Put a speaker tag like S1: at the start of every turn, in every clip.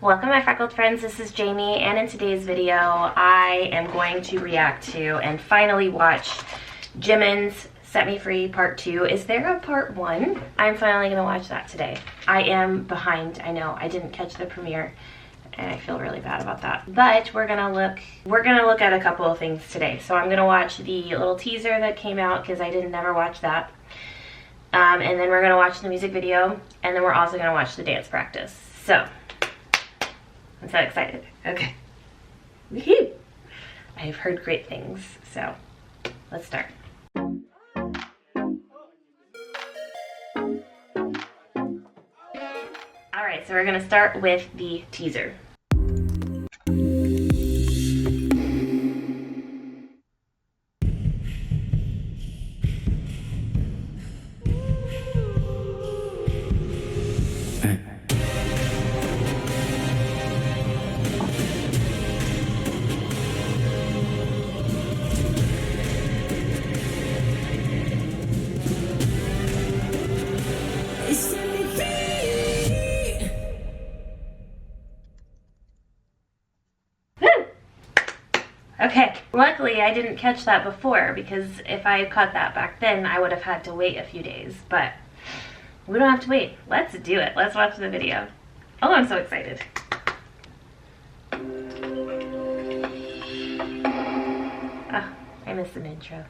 S1: Welcome my freckled friends, this is Jamie, and in today's video I am going to react to and finally watch Jimin's Set Me Free Part 2. Is there a Part 1? I'm finally going to watch that today. I am behind, I know, I didn't catch the premiere and I feel really bad about that. But we're gonna look at a couple of things today. So I'm gonna watch the little teaser that came out because I didn't never watch that. And then we're gonna watch the music video, and then we're also gonna watch the dance practice. So I'm so excited. Okay. Woohoo! I've heard great things, so let's start. Alright, so we're gonna start with the teaser. Okay, luckily I didn't catch that before, because if I had caught that back then I would have had to wait a few days, but we don't have to wait. Let's do it. Let's watch the video. Oh, I'm so excited. Oh, I missed an intro.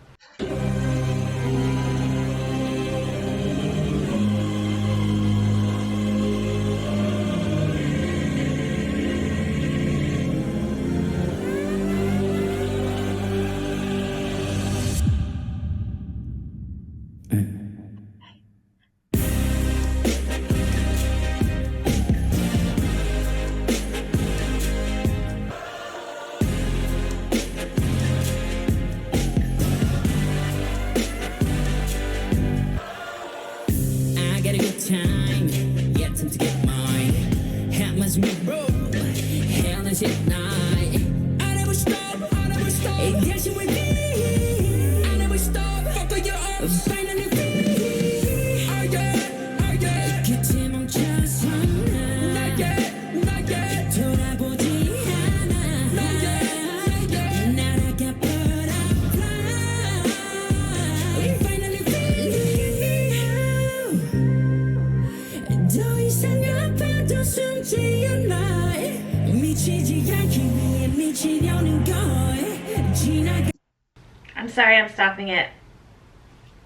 S1: I'm sorry, I'm stopping it.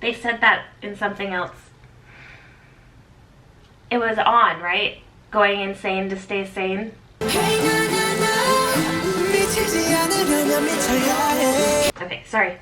S1: They said that in something else. It was on, right? Going insane to stay sane. Okay, sorry.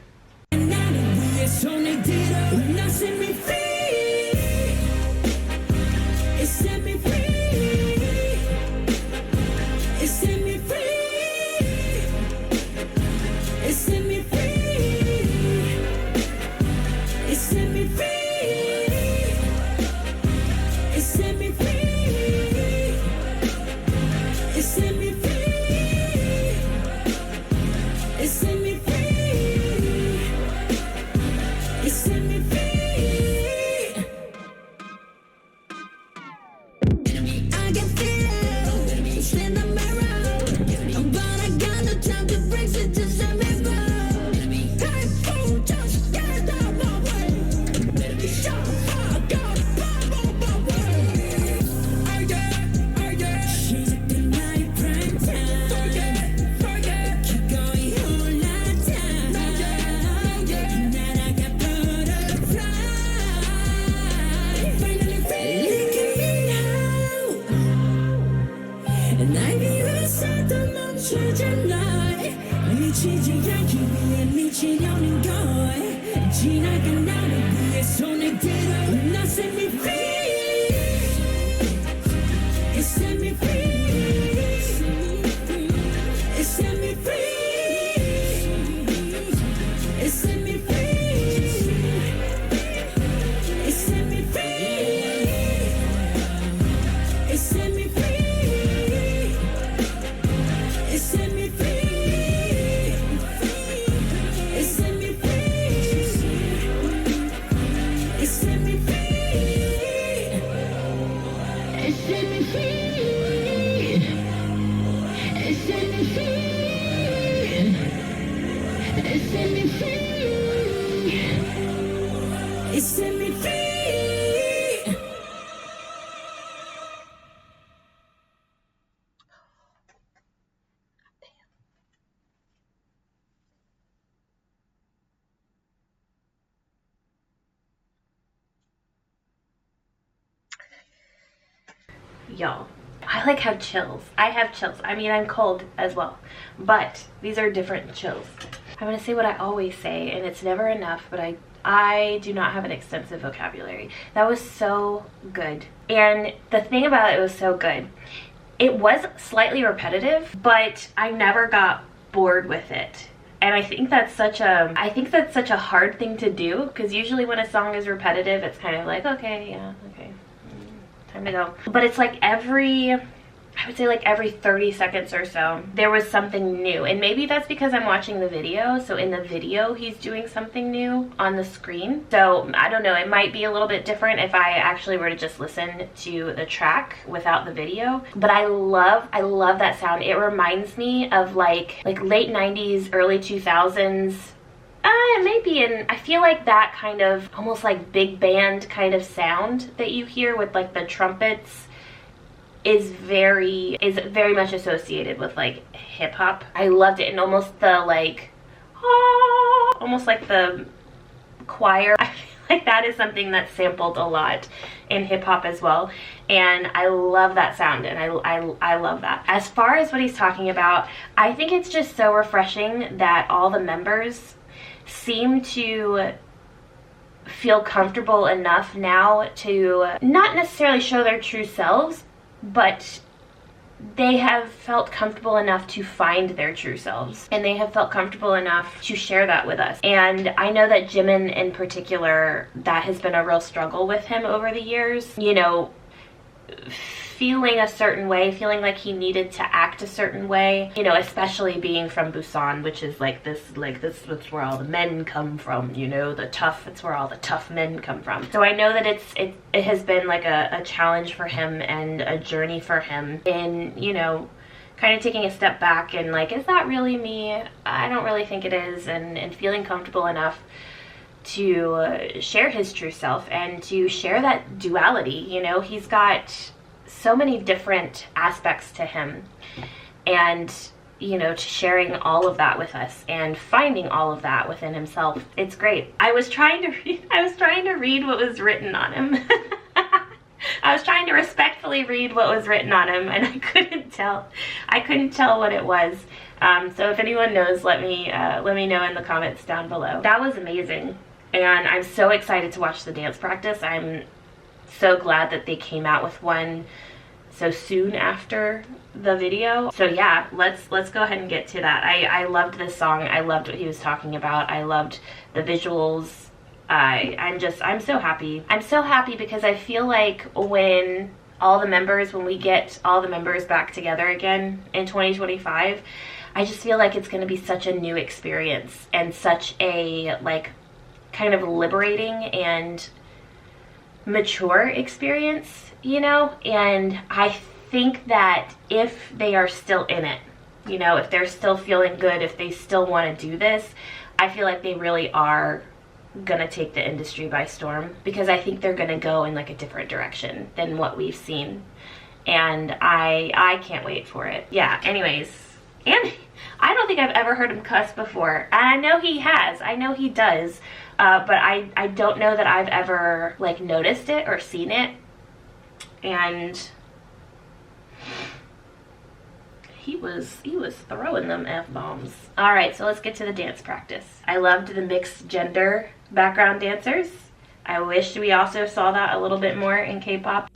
S1: It's y'all, I like have chills. I have chills. I mean, I'm cold as well, but these are different chills. I'm gonna say what I always say, and it's never enough, but I do not have an extensive vocabulary. That was so good. And the thing about it was so good, it was slightly repetitive, but I never got bored with it. And I think that's such a hard thing to do, because usually when a song is repetitive, it's kind of like, okay, yeah, okay, time to go. But it's like I would say like every 30 seconds or so, there was something new. And maybe that's because I'm watching the video. So in the video, he's doing something new on the screen. So I don't know, it might be a little bit different if I actually were to just listen to the track without the video. But I love that sound. It reminds me of like late 90s, early 2000s. Maybe I feel like that kind of almost like big band kind of sound that you hear with like the trumpets is very much associated with like hip hop. I loved it, and almost the like almost like the choir. I feel like that is something that's sampled a lot in hip hop as well, and I love that sound, and I love that. As far as what he's talking about, I think it's just so refreshing that all the members seem to feel comfortable enough now to not necessarily show their true selves, but they have felt comfortable enough to find their true selves, and they have felt comfortable enough to share that with us. And I know that Jimin in particular, that has been a real struggle with him over the years, you know, feeling a certain way, feeling like he needed to act a certain way, you know, especially being from Busan, which is that's where all the men come from, you know, it's where all the tough men come from. So I know that it has been like a challenge for him and a journey for him in, you know, kind of taking a step back and like, is that really me? I don't really think it is, and feeling comfortable enough to share his true self and to share that duality. You know, he's got so many different aspects to him, and you know, sharing all of that with us and finding all of that within himself. It's great. I was trying to read what was written on him. I was trying to respectfully read what was written on him, and I couldn't tell what it was. So if anyone knows, let me know in the comments down below. That was amazing, and I'm so excited to watch the dance practice. I'm so glad that they came out with one so soon after the video. So yeah, let's go ahead and get to that. I loved this song. I loved what he was talking about. I loved the visuals. I'm so happy. I'm so happy because I feel like when we get all the members back together again in 2025, I just feel like it's going to be such a new experience and such a like kind of liberating and mature experience, you know. And I think that if they are still in it, you know, if they're still feeling good, if they still want to do this, I feel like they really are gonna take the industry by storm, because I think they're gonna go in like a different direction than what we've seen, and I can't wait for it. Yeah, anyways, and I don't think I've ever heard him cuss before. I know he has, I know he does, but I don't know that I've ever like noticed it or seen it. And he was throwing them F-bombs. All right, so let's get to the dance practice. I loved the mixed gender background dancers. I wish we also saw that a little bit more in K-pop.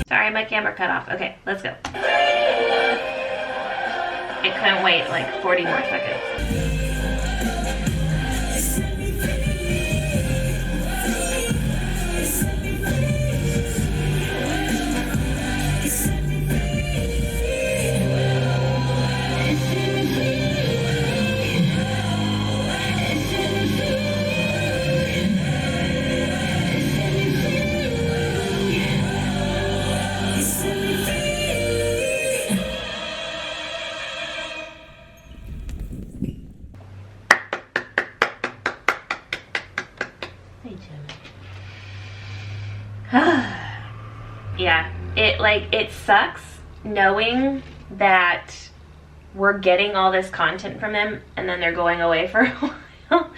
S1: Sorry, my camera cut off. Okay, let's go. It couldn't wait like 40 more seconds. Yeah, it sucks knowing that we're getting all this content from them and then they're going away for a while.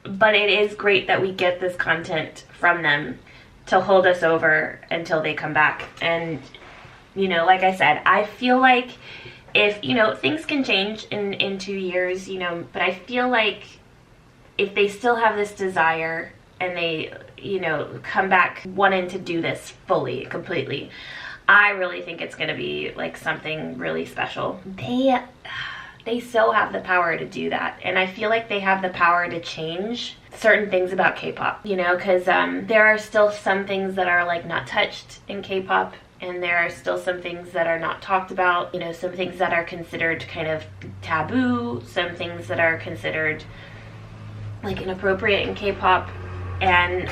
S1: But it is great that we get this content from them to hold us over until they come back. And, you know, like I said, I feel like if, you know, things can change in 2 years, you know, but I feel like if they still have this desire and they, you know, come back wanting to do this fully, completely, I really think it's going to be like something really special. They so have the power to do that, and I feel like they have the power to change certain things about K-pop, you know, because there are still some things that are like not touched in K-pop, and there are still some things that are not talked about, you know, some things that are considered kind of taboo, some things that are considered like inappropriate in K-pop. And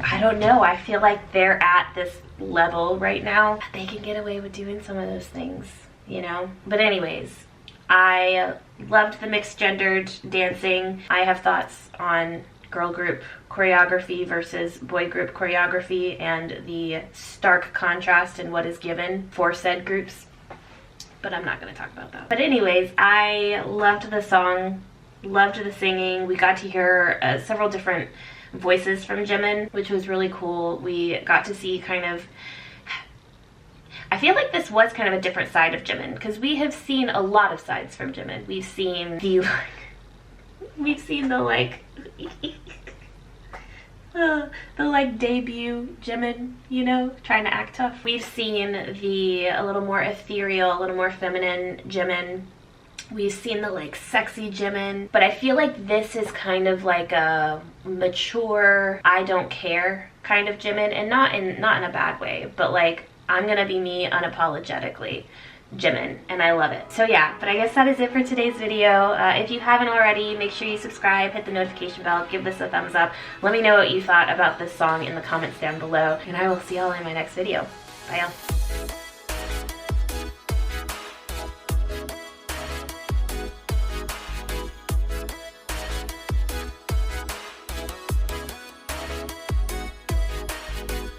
S1: I don't know, I feel like they're at this level right now. They can get away with doing some of those things, you know? But anyways, I loved the mixed gendered dancing. I have thoughts on girl group choreography versus boy group choreography and the stark contrast in what is given for said groups. But I'm not going to talk about that. But anyways, I loved the song, loved the singing. We got to hear several different voices from Jimin, which was really cool. We got to see kind of, I feel like this was kind of a different side of Jimin, because we have seen a lot of sides from Jimin. We've seen the debut Jimin, you know, trying to act tough. We've seen the a little more ethereal, a little more feminine Jimin. We've seen the like sexy Jimin, but I feel like this is kind of like a mature, I don't care kind of Jimin, and not in a bad way, but like I'm gonna be me unapologetically Jimin, and I love it. So yeah, but I guess that is it for today's video. If you haven't already, make sure you subscribe, hit the notification bell, give this a thumbs up. Let me know what you thought about this song in the comments down below, and I will see y'all in my next video. Bye y'all.